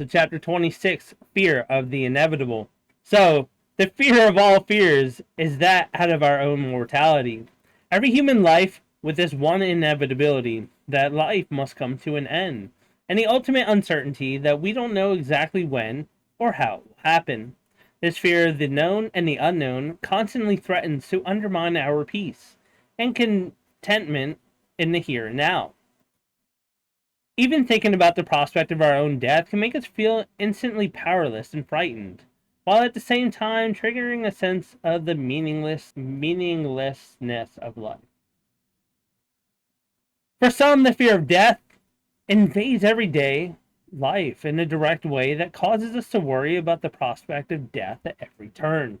So, chapter 26, Fear of the Inevitable. So, the fear of all fears is that out of our own mortality. Every human life with this one inevitability that life must come to an end, and the ultimate uncertainty that we don't know exactly when or how it will happen. This fear of the known and the unknown constantly threatens to undermine our peace and contentment in the here and now. Even thinking about the prospect of our own death can make us feel instantly powerless and frightened, while at the same time triggering a sense of the meaninglessness of life. For some, the fear of death invades everyday life in a direct way that causes us to worry about the prospect of death at every turn.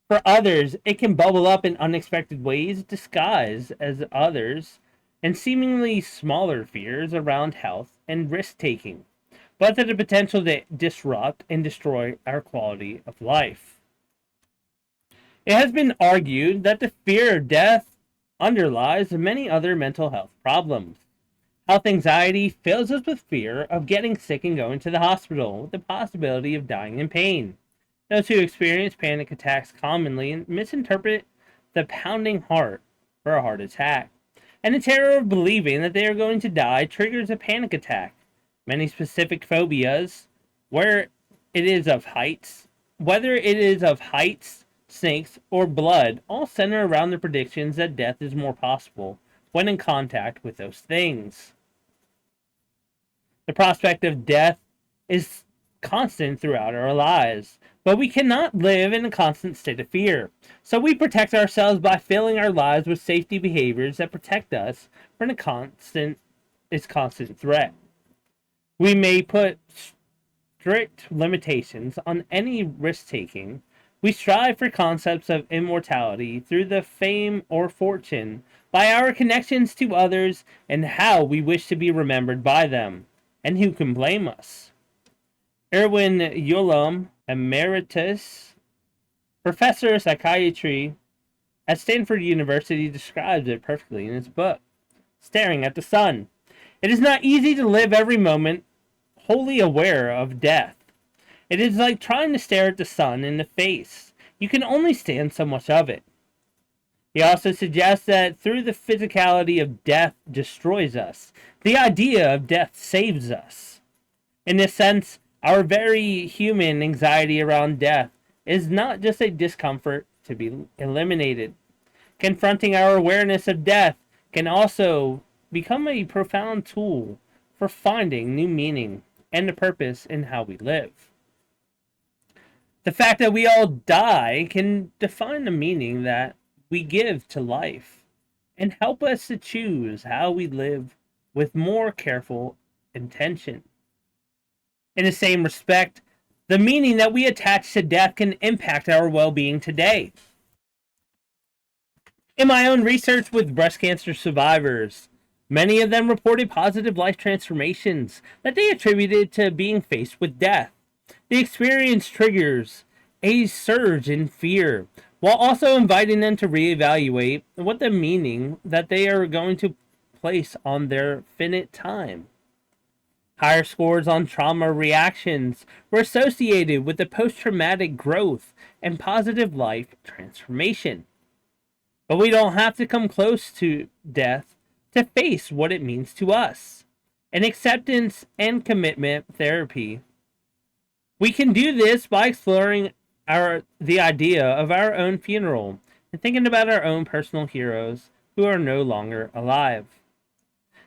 For others, it can bubble up in unexpected ways, disguised as others and seemingly smaller fears around health and risk taking, but that the potential to disrupt and destroy our quality of life. It has been argued that the fear of death underlies many other mental health problems. Health anxiety fills us with fear of getting sick and going to the hospital, with the possibility of dying in pain. Those who experience panic attacks commonly misinterpret the pounding heart for a heart attack, and the terror of believing that they are going to die triggers a panic attack. Many specific phobias, where it is of heights, whether it is of heights, snakes, or blood, all center around the predictions that death is more possible when in contact with those things. The prospect of death is constant throughout our lives, but we cannot live in a constant state of fear. So we protect ourselves by filling our lives with safety behaviors that protect us from a constant threat. We may put strict limitations on any risk taking. We strive for concepts of immortality through the fame or fortune, by our connections to others, and how we wish to be remembered by them. And who can blame us? Erwin Yulom, Emeritus Professor of Psychiatry at Stanford University, describes it perfectly in his book, Staring at the Sun. It is not easy to live every moment wholly aware of death. It is like trying to stare at the sun in the face. You can only stand so much of it. He also suggests that through the physicality of death destroys us, the idea of death saves us. In this sense, our very human anxiety around death is not just a discomfort to be eliminated. Confronting our awareness of death can also become a profound tool for finding new meaning and a purpose in how we live. The fact that we all die can define the meaning that we give to life and help us to choose how we live with more careful intention. In the same respect, the meaning that we attach to death can impact our well-being today. In my own research with breast cancer survivors, many of them reported positive life transformations that they attributed to being faced with death. The experience triggers a surge in fear, while also inviting them to reevaluate what the meaning that they are going to place on their finite time. Higher scores on trauma reactions were associated with the post-traumatic growth and positive life transformation. But we don't have to come close to death to face what it means to us. In acceptance and commitment therapy, we can do this by exploring the idea of our own funeral and thinking about our own personal heroes who are no longer alive.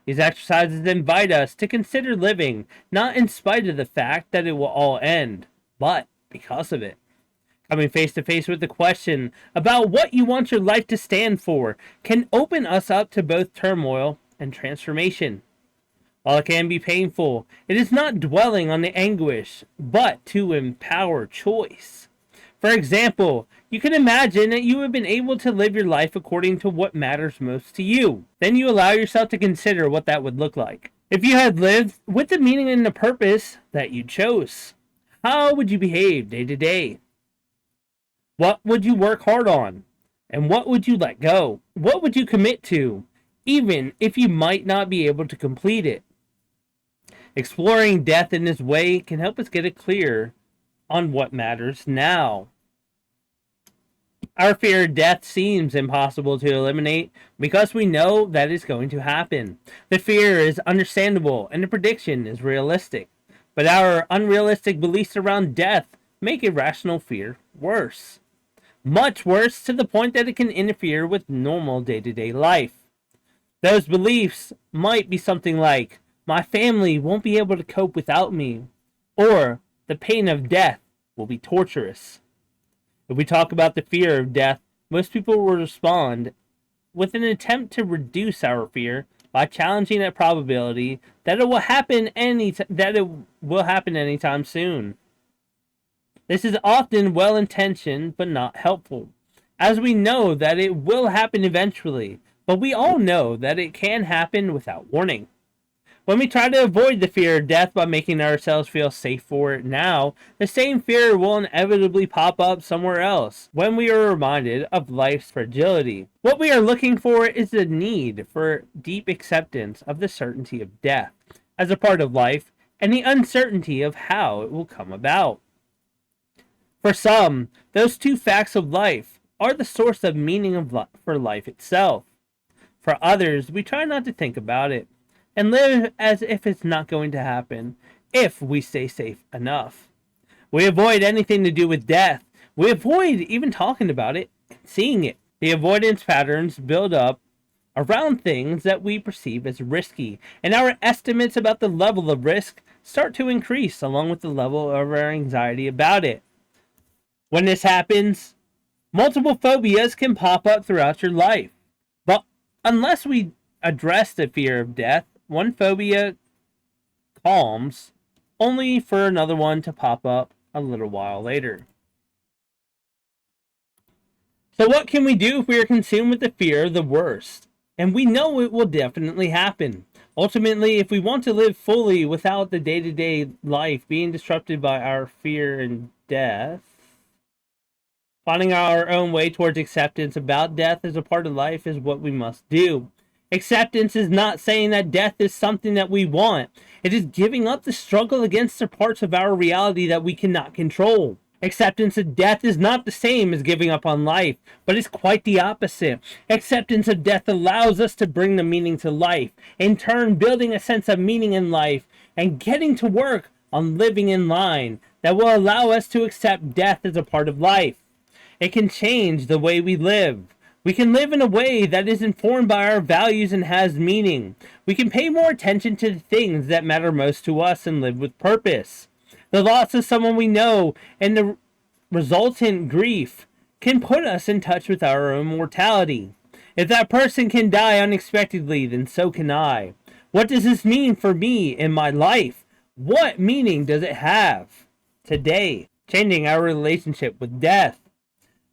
These exercises invite us to consider living not in spite of the fact that it will all end, but because of it. Coming face to face with the question about what you want your life to stand for can open us up to both turmoil and transformation. While it can be painful, it is not dwelling on the anguish, but to empower choice. For example, you can imagine that you have been able to live your life according to what matters most to you. Then you allow yourself to consider what that would look like. If you had lived with the meaning and the purpose that you chose, how would you behave day to day? What would you work hard on? And what would you let go? What would you commit to, even if you might not be able to complete it? Exploring death in this way can help us get it clear on what matters now. Our fear of death seems impossible to eliminate because we know that it's going to happen. The fear is understandable and the prediction is realistic. But our unrealistic beliefs around death make irrational fear worse. Much worse, to the point that it can interfere with normal day-to-day life. Those beliefs might be something like, my family won't be able to cope without me, or the pain of death will be torturous. If we talk about the fear of death, most people will respond with an attempt to reduce our fear by challenging that probability that it will happen anytime soon. This is often well-intentioned but not helpful, as we know that it will happen eventually, but we all know that it can happen without warning. When we try to avoid the fear of death by making ourselves feel safe for it now, the same fear will inevitably pop up somewhere else when we are reminded of life's fragility. What we are looking for is the need for deep acceptance of the certainty of death as a part of life and the uncertainty of how it will come about. For some, those two facts of life are the source of meaning for life itself. For others, we try not to think about it and live as if it's not going to happen if we stay safe enough. We avoid anything to do with death. We avoid even talking about it and seeing it. The avoidance patterns build up around things that we perceive as risky, and our estimates about the level of risk start to increase along with the level of our anxiety about it. When this happens, multiple phobias can pop up throughout your life. But unless we address the fear of death, one phobia calms, only for another one to pop up a little while later. So what can we do if we are consumed with the fear of the worst? And we know it will definitely happen. Ultimately, if we want to live fully without the day-to-day life being disrupted by our fear and death, finding our own way towards acceptance about death as a part of life is what we must do. Acceptance is not saying that death is something that we want. It is giving up the struggle against the parts of our reality that we cannot control. Acceptance of death is not the same as giving up on life, but is quite the opposite. Acceptance of death allows us to bring the meaning to life, in turn building a sense of meaning in life and getting to work on living in line that will allow us to accept death as a part of life. It can change the way we live. We can live in a way that is informed by our values and has meaning. We can pay more attention to the things that matter most to us and live with purpose. The loss of someone we know and the resultant grief can put us in touch with our own mortality. If that person can die unexpectedly, then so can I. What does this mean for me in my life? What meaning does it have today? Changing our relationship with death.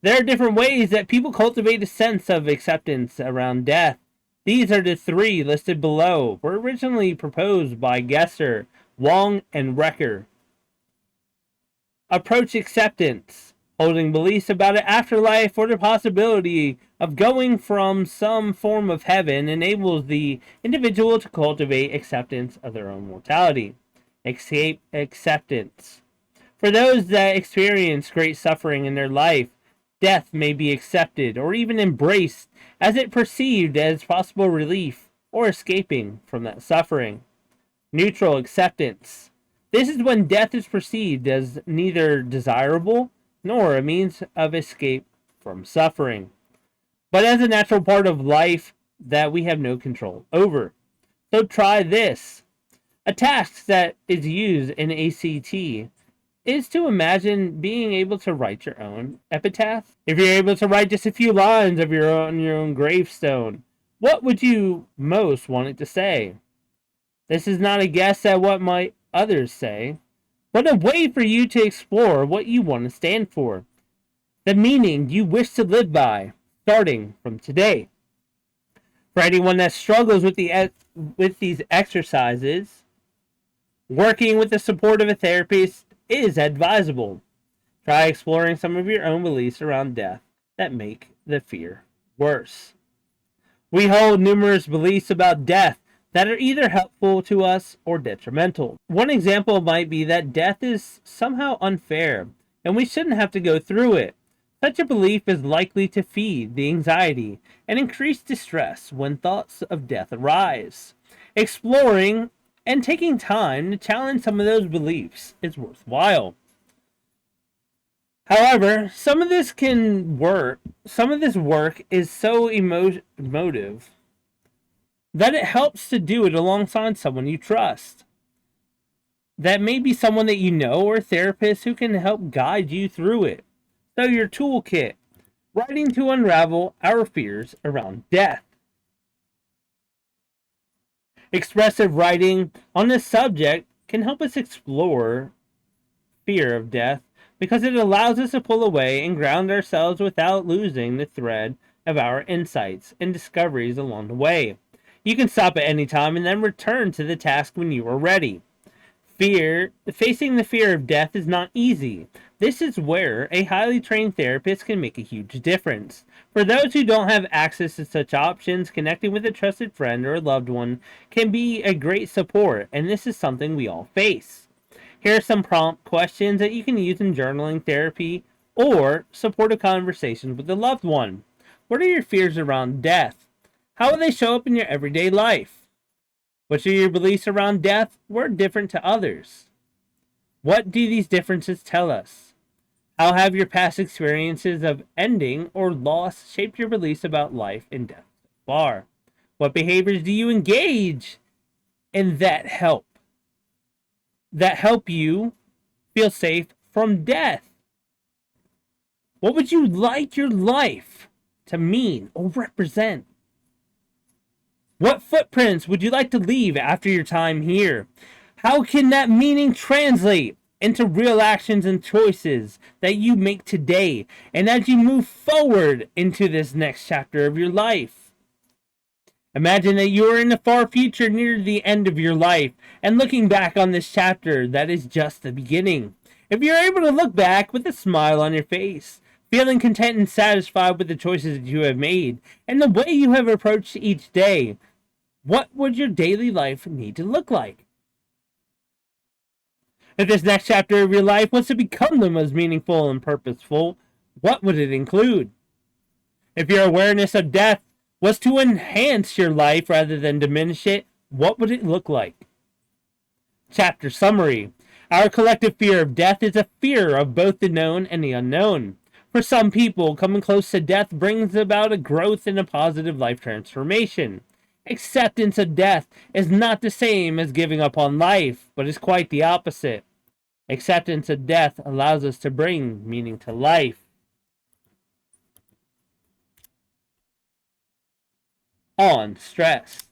There are different ways that people cultivate a sense of acceptance around death. These are the three listed below, were originally proposed by Gesser, Wong, and Recker. Approach acceptance, holding beliefs about an afterlife or the possibility of going from some form of heaven enables the individual to cultivate acceptance of their own mortality. Escape acceptance. For those that experience great suffering in their life, death may be accepted or even embraced as it perceived as possible relief or escaping from that suffering. Neutral acceptance. This is when death is perceived as neither desirable nor a means of escape from suffering, but as a natural part of life that we have no control over. So try this. A task that is used in ACT is to imagine being able to write your own epitaph. If you're able to write just a few lines of your own gravestone, what would you most want it to say? This is not a guess at what might others say, but a way for you to explore what you want to stand for, the meaning you wish to live by, starting from today. For anyone that struggles with these exercises, working with the support of a therapist is advisable. Try exploring some of your own beliefs around death that make the fear worse. We hold numerous beliefs about death that are either helpful to us or detrimental. One example might be that death is somehow unfair and we shouldn't have to go through it. Such a belief is likely to feed the anxiety and increase distress when thoughts of death arise. Exploring and taking time to challenge some of those beliefs is worthwhile. However, some of this work is so emotive that it helps to do it alongside someone you trust. That may be someone that you know or a therapist who can help guide you through it. So, your toolkit, writing to unravel our fears around death. Expressive writing on this subject can help us explore fear of death because it allows us to pull away and ground ourselves without losing the thread of our insights and discoveries along the way. You can stop at any time and then return to the task when you are ready. Facing the fear of death is not easy. This is where a highly trained therapist can make a huge difference. For those who don't have access to such options, connecting with a trusted friend or a loved one can be a great support, and this is something we all face. Here are some prompt questions that you can use in journaling therapy or supportive conversations with a loved one. What are your fears around death? How will they show up in your everyday life? What are your beliefs around death? We're different to others. What do these differences tell us? How have your past experiences of ending or loss shaped your beliefs about life and death so far? What behaviors do you engage in that help you feel safe from death? What would you like your life to mean or represent? What footprints would you like to leave after your time here? How can that meaning translate into real actions and choices that you make today and as you move forward into this next chapter of your life? Imagine that you are in the far future near the end of your life and looking back on this chapter that is just the beginning. If you're able to look back with a smile on your face, feeling content and satisfied with the choices that you have made and the way you have approached each day, what would your daily life need to look like? If this next chapter of your life was to become the most meaningful and purposeful, what would it include? If your awareness of death was to enhance your life rather than diminish it, what would it look like? Chapter summary. Our collective fear of death is a fear of both the known and the unknown. For some people, coming close to death brings about a growth and a positive life transformation. Acceptance of death is not the same as giving up on life, but is quite the opposite. Acceptance of death allows us to bring meaning to life. On stress.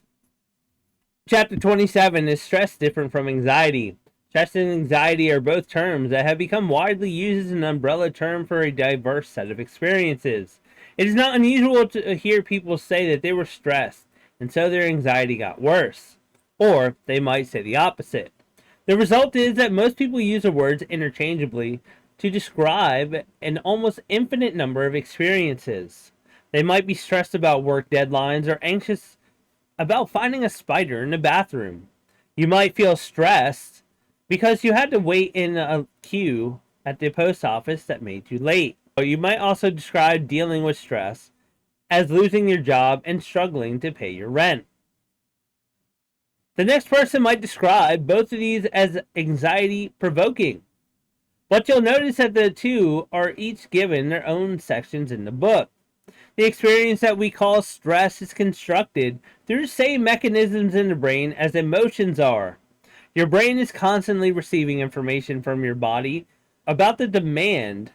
Chapter 27 is stress different from anxiety. Stress and anxiety are both terms that have become widely used as an umbrella term for a diverse set of experiences. It is not unusual to hear people say that they were stressed, and so their anxiety got worse. Or they might say the opposite. The result is that most people use the words interchangeably to describe an almost infinite number of experiences. They might be stressed about work deadlines or anxious about finding a spider in the bathroom. You might feel stressed because you had to wait in a queue at the post office that made you late. Or you might also describe dealing with stress as losing your job and struggling to pay your rent. The next person might describe both of these as anxiety provoking. But you'll notice that the two are each given their own sections in the book. The experience that we call stress is constructed through the same mechanisms in the brain as emotions are. Your brain is constantly receiving information from your body about the demand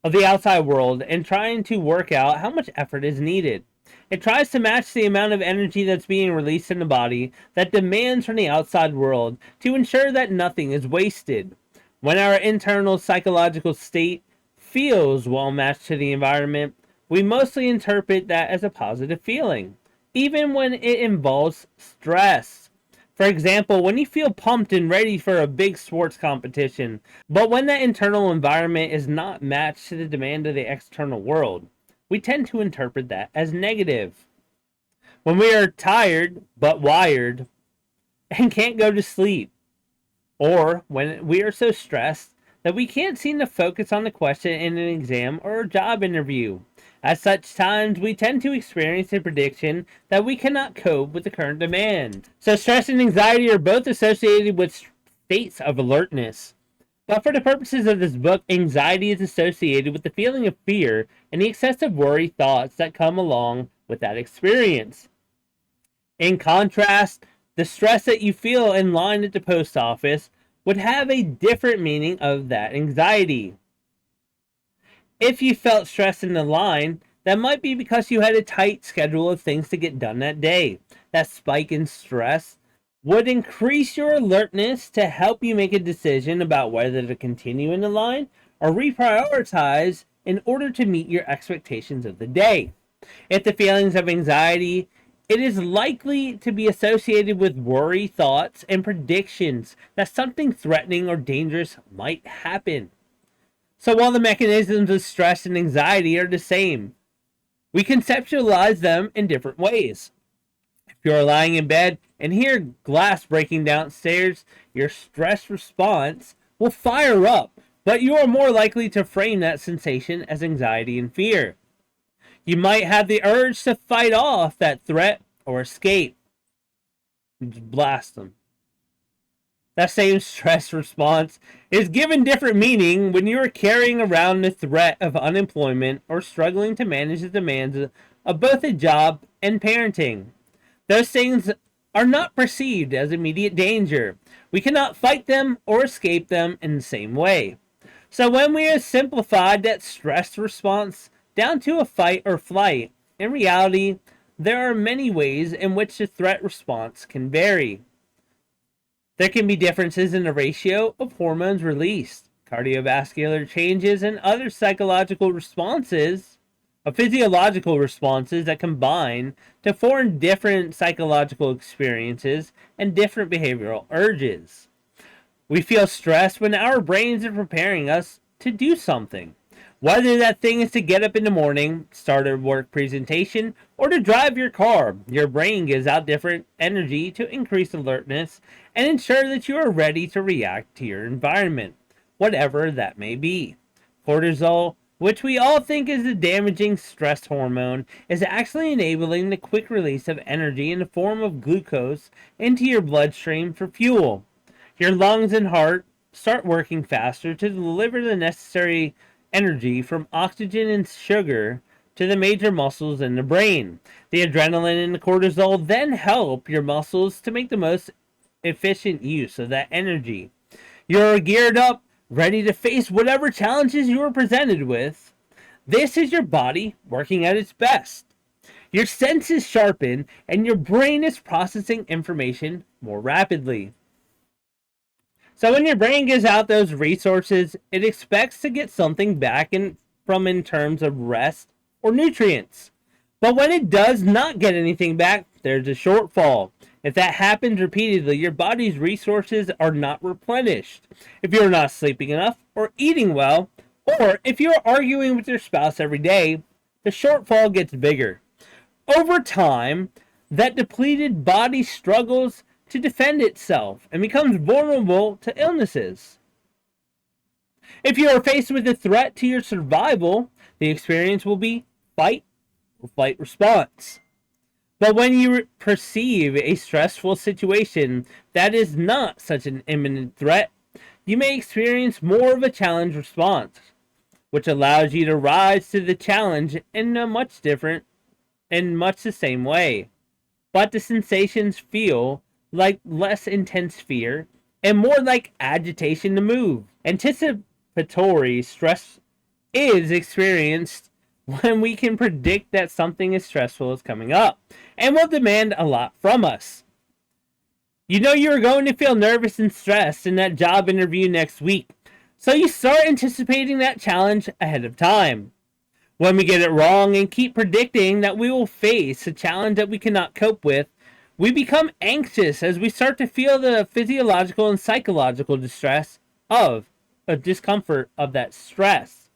of the outside world and trying to work out how much effort is needed. It tries to match the amount of energy that's being released in the body that demands from the outside world to ensure that nothing is wasted. When our internal psychological state feels well matched to the environment, we mostly interpret that as a positive feeling, even when it involves stress. For example, when you feel pumped and ready for a big sports competition, but when that internal environment is not matched to the demand of the external world, we tend to interpret that as negative. When we are tired but wired and can't go to sleep, or when we are so stressed that we can't seem to focus on the question in an exam or a job interview. At such times, we tend to experience a prediction that we cannot cope with the current demand. So, stress and anxiety are both associated with states of alertness. But for the purposes of this book, anxiety is associated with the feeling of fear and the excessive worry thoughts that come along with that experience. In contrast, the stress that you feel in line at the post office would have a different meaning of that anxiety. If you felt stressed in the line, that might be because you had a tight schedule of things to get done that day. That spike in stress would increase your alertness to help you make a decision about whether to continue in the line or reprioritize in order to meet your expectations of the day. If the feelings of anxiety, it is likely to be associated with worry thoughts and predictions that something threatening or dangerous might happen. So while the mechanisms of stress and anxiety are the same, we conceptualize them in different ways. If you're lying in bed and hear glass breaking downstairs, your stress response will fire up, but you are more likely to frame that sensation as anxiety and fear. You might have the urge to fight off that threat or escape. Just blast them. That same stress response is given different meaning when you are carrying around the threat of unemployment or struggling to manage the demands of both a job and parenting. Those things are not perceived as immediate danger. We cannot fight them or escape them in the same way. So when we have simplified that stress response down to a fight or flight, in reality, there are many ways in which the threat response can vary. There can be differences in the ratio of hormones released, cardiovascular changes, and other psychological responses, physiological responses that combine to form different psychological experiences and different behavioral urges. We feel stressed when our brains are preparing us to do something. Whether that thing is to get up in the morning, start a work presentation, or to drive your car, your brain gives out different energy to increase alertness and ensure that you are ready to react to your environment, whatever that may be. Cortisol, which we all think is a damaging stress hormone, is actually enabling the quick release of energy in the form of glucose into your bloodstream for fuel. Your lungs and heart start working faster to deliver the necessary energy from oxygen and sugar to the major muscles in the brain. The adrenaline and the cortisol then help your muscles to make the most efficient use of that energy. You're geared up, ready to face whatever challenges you are presented with. This is your body working at its best. Your senses sharpen and your brain is processing information more rapidly. So when your brain gives out those resources, it expects to get something back in terms of rest or nutrients. But when it does not get anything back, there's a shortfall. If that happens repeatedly, your body's resources are not replenished. If you're not sleeping enough or eating well, or if you're arguing with your spouse every day, the shortfall gets bigger. Over time, that depleted body struggles to defend itself and becomes vulnerable to illnesses. If you are faced with a threat to your survival, the experience will be fight or flight response. But when you perceive a stressful situation that is not such an imminent threat, you may experience more of a challenge response, which allows you to rise to the challenge in much the same way. But the sensations feel like less intense fear and more like agitation to move. Anticipatory stress is experienced when we can predict that something is stressful is coming up and will demand a lot from us. You know you're going to feel nervous and stressed in that job interview next week, so you start anticipating that challenge ahead of time. When we get it wrong and keep predicting that we will face a challenge that we cannot cope with, we become anxious as we start to feel the physiological and psychological distress of a discomfort of that stress.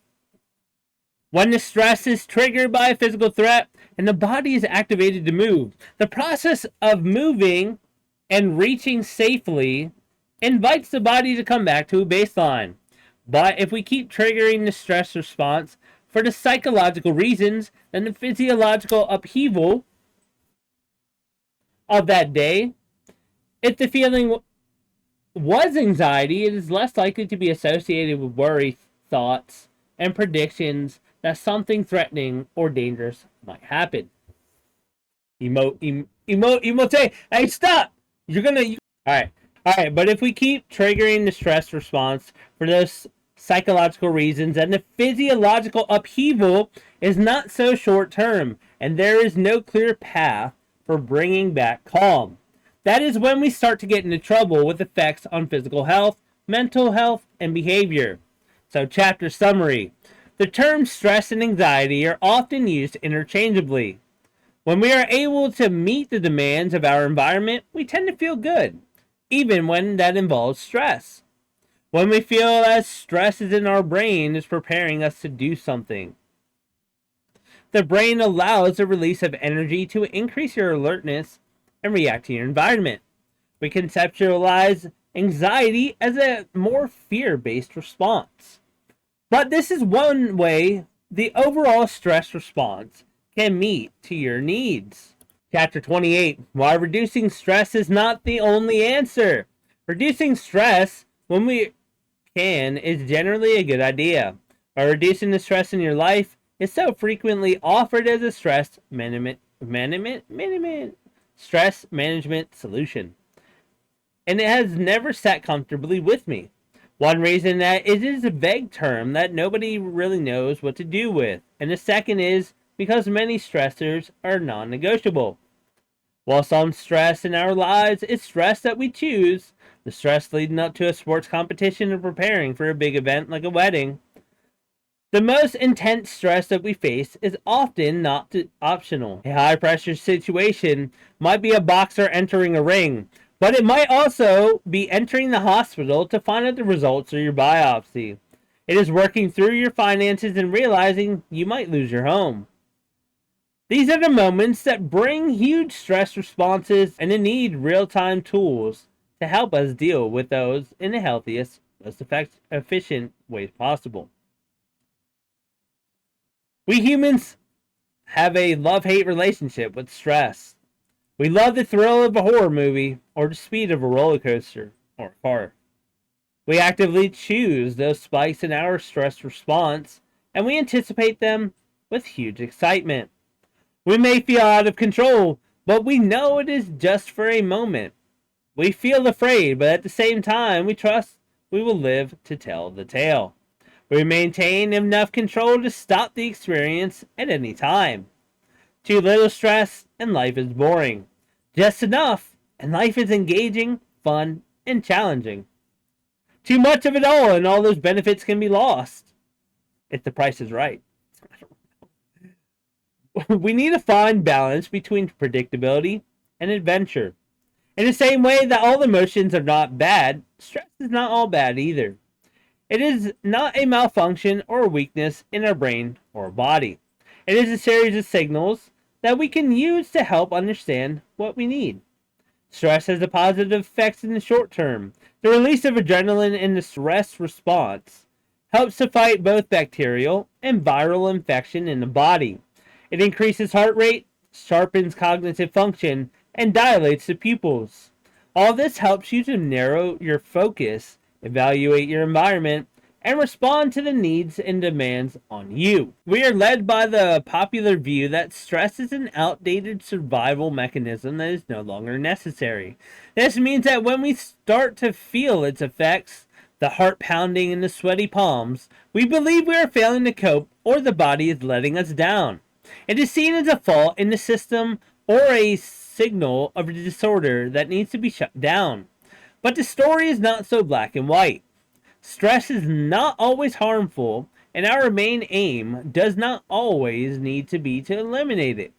When the stress is triggered by a physical threat, and the body is activated to move. The process of moving and reaching safely invites the body to come back to a baseline. But if we keep triggering the stress response for the psychological reasons, then the physiological upheaval of that day, if the feeling was anxiety, it is less likely to be associated with worry thoughts and predictions that something threatening or dangerous might happen. Emote. Hey, stop! All right. But if we keep triggering the stress response for those psychological reasons, and the physiological upheaval is not so short term, and there is no clear path for bringing back calm, that is when we start to get into trouble with effects on physical health, mental health, and behavior. So, chapter summary. The terms stress and anxiety are often used interchangeably. When we are able to meet the demands of our environment, we tend to feel good, even when that involves stress. When we feel as stress is in our brain is preparing us to do something. The brain allows the release of energy to increase your alertness and react to your environment. We conceptualize anxiety as a more fear-based response. But this is one way the overall stress response can meet to your needs. Chapter 28. Why reducing stress is not the only answer. Reducing stress when we can is generally a good idea. By reducing the stress in your life is so frequently offered as a stress management solution. And it has never sat comfortably with me. One reason that it is a vague term that nobody really knows what to do with. And the second is because many stressors are non-negotiable. While some stress in our lives is stress that we choose, the stress leading up to a sports competition or preparing for a big event like a wedding, the most intense stress that we face is often not optional. A high-pressure situation might be a boxer entering a ring, but it might also be entering the hospital to find out the results of your biopsy. It is working through your finances and realizing you might lose your home. These are the moments that bring huge stress responses and they need real-time tools to help us deal with those in the healthiest, most efficient ways possible. We humans have a love-hate relationship with stress. We love the thrill of a horror movie or the speed of a roller coaster or a car. We actively choose those spikes in our stress response and we anticipate them with huge excitement. We may feel out of control, but we know it is just for a moment. We feel afraid, but at the same time, we trust we will live to tell the tale. We maintain enough control to stop the experience at any time. Too little stress and life is boring. Just enough and life is engaging, fun, and challenging. Too much of it all and all those benefits can be lost if the price is right. We need to find balance between predictability and adventure. In the same way that all emotions are not bad, stress is not all bad either. It is not a malfunction or a weakness in our brain or body. It is a series of signals that we can use to help understand what we need. Stress has a positive effects in the short term. The release of adrenaline in the stress response helps to fight both bacterial and viral infection in the body. It increases heart rate, sharpens cognitive function, and dilates the pupils. All this helps you to narrow your focus, evaluate your environment, and respond to the needs and demands on you. We are led by the popular view that stress is an outdated survival mechanism that is no longer necessary. This means that when we start to feel its effects, the heart pounding and the sweaty palms, we believe we are failing to cope or the body is letting us down. It is seen as a fault in the system or a signal of a disorder that needs to be shut down. But the story is not so black and white. Stress is not always harmful, and our main aim does not always need to be to eliminate it.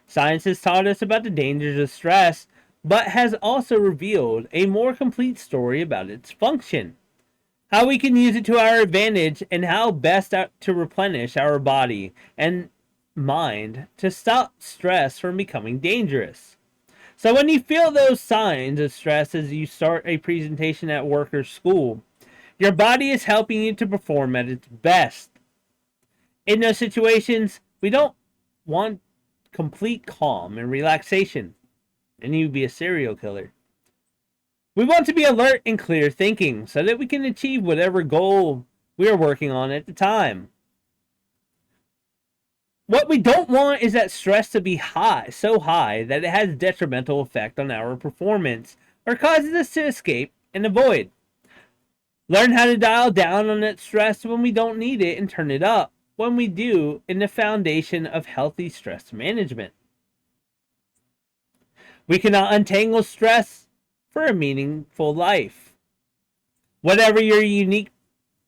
Science has taught us about the dangers of stress, but has also revealed a more complete story about its function. How we can use it to our advantage and how best to replenish our body and mind to stop stress from becoming dangerous. So when you feel those signs of stress as you start a presentation at work or school, your body is helping you to perform at its best. In those situations, we don't want complete calm and relaxation, and you'd be a serial killer. We want to be alert and clear thinking so that we can achieve whatever goal we are working on at the time. What we don't want is that stress to be high, so high that it has detrimental effect on our performance or causes us to escape and avoid. Learn how to dial down on that stress when we don't need it and turn it up when we do in the foundation of healthy stress management. We cannot untangle stress for a meaningful life. Whatever your unique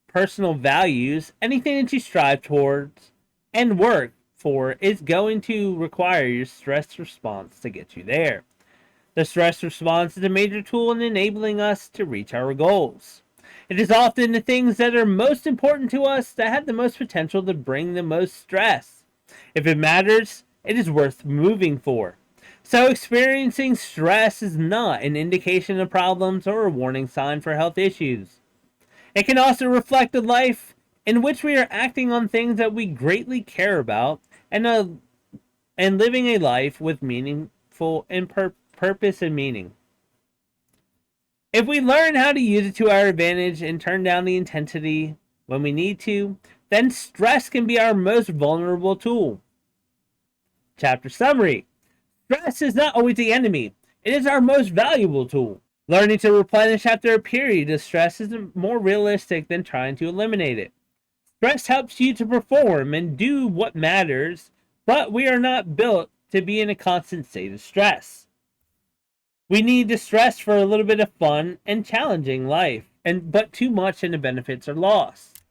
personal values, anything that you strive towards and work for is going to require your stress response to get you there. The stress response is a major tool in enabling us to reach our goals. It is often the things that are most important to us that have the most potential to bring the most stress. If it matters, it is worth moving for. So experiencing stress is not an indication of problems or a warning sign for health issues. It can also reflect a life in which we are acting on things that we greatly care about and living a life with meaningful and purpose and meaning. If we learn how to use it to our advantage and turn down the intensity when we need to, then stress can be our most vulnerable tool. Chapter summary. Stress is not always the enemy. It is our most valuable tool. Learning to replenish after a period of stress is more realistic than trying to eliminate it. Stress helps you to perform and do what matters, but we are not built to be in a constant state of stress. We need the stress for a little bit of fun and challenging life, but too much and the benefits are lost.